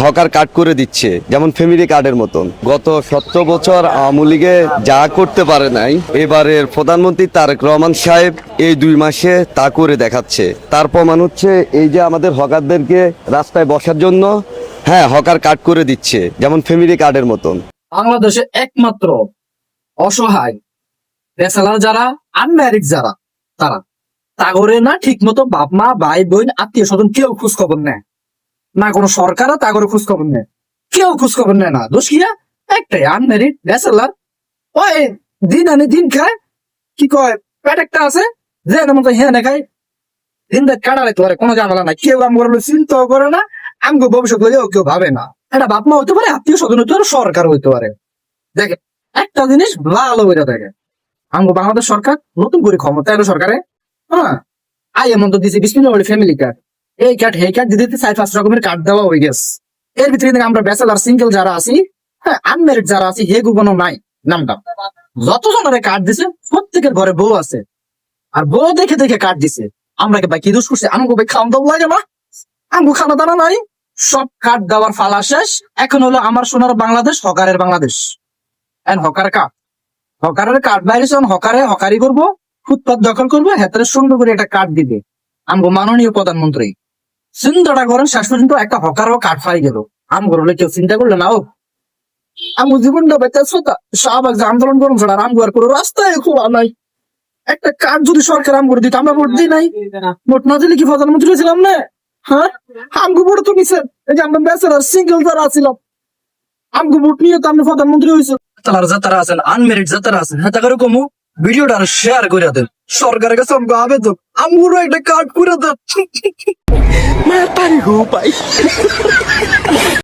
Hawker card করে দিচ্ছে, যেমন ফ্যামিলি কার্ডের মতন। গত 17 বছর আওয়ামী লীগে যা করতে পারে নাই, এবারের প্রধানমন্ত্রী তারেক রহমান সাহেব এই 2 মাসে তা করে দেখাচ্ছে। তার প্রমাণ হচ্ছে এই যে আমাদের হকারদেরকে রাস্তায় বসার জন্য হকার কার্ড করে দিচ্ছে, যেমন ফ্যামিলি কার্ডের মতন। বাংলাদেশে একমাত্র অসহায় ব্যাচেলার যারা, আনম্যারিড যারা, তারা তাগরে না ঠিক মতো বাপ মা ভাই বোন আত্মীয় স্বজন কেউ খোঁজ খবর নেয় না, কোনো সরকারও তাগরে খোঁজ খবর নেয়, কেউ খোঁজ খবর নেয় না। দোষ কিয়া একটাই, আনম্যারিড ব্যাচেলার। ওই দিন আনে দিন খায়, কি কয় পেট একটা আছে যে মতো হ্যাঁ না খায়, দিন রাত কাটা রাখতে পারে, কোনো ঝামেলা নাই। কেউ আমার চিন্তাও করে না, আমগো ভবিষ্যৎ লইয়াও কেউ ভাবে না। এটা বাপ মা হইতে পারে, আত্মীয় স্বজন হইতে পারে, সরকার হইতে পারে। দেখে একটা জিনিস ভালো হইতে দেখে, আমগো বাংলাদেশ সরকার নতুন করে ক্ষমতা এলো সরকারে, আই এমন তো দিছে বিসমিল্লাহ ফ্যামিলি কার্ড, এই কার্ড হে কার্ড দিতে 4-5 রকমের কার্ড দেওয়া হয়ে গেছে। এর ভিতরে কিন্তু আমরা ব্যাচেলার সিঙ্গেল যারা আছি, আনম্যারিড যারা আছি, হে কোনো নাই নামটা। যত জনের কার্ড দিছে প্রত্যেকের ঘরে বউ আছে, আর বউ দেখে দেখে কার্ড দিছে। আমরা ভাই কি দোষ করছি? আমগো ভাই খাওয়া দাওয়া লাগে না, আমগো খানা দানা নাই, সব কার্ড দেওয়ার ফালা শেষ। এখন হলো আমার সোনার বাংলাদেশ, হকারের বাংলাদেশ। হকার কার্ড, হকারের কার্ড বাইরে হকারে হকারি করবো, ফুটপাত দখল করবো, হেতারে সুন্দর করে একটা কার্ড দিবে আমগো মাননীয় প্রধানমন্ত্রী। চিন্তাটা করেন, শেষ পর্যন্ত একটা হকারও কার্ড পাই গেল। আমগো হলে কেউ চিন্তা করলে না, ও আমগো জীবনটা বেঁচে শাহবাগ যে আন্দোলন করুন ছাড়া আমগো আর কোনো রাস্তায় খোলা নাই। একটা কার্ড যদি সরকার আমগো দিত, আমরা ভোট দিই নাই, ভোট না দিলে কি প্রধানমন্ত্রী ছিলাম না? আমগো ভোট তো নিছেন, এই যে আমরা ব্যাচেলার সিঙ্গেল যারা ছিলাম, আমগো ভোট নিয়ে তো আপনি প্রধানমন্ত্রী হয়েছে। তারা যাতারা আছেন, আনমেরিড যাতারা আছেন, হ্যাঁ তাকে কমু ভিডিওটা শেয়ার করে দেন, সরকারের কাছে আমগো আবেদন, আমগুলো একটা কার্ড করে দেন।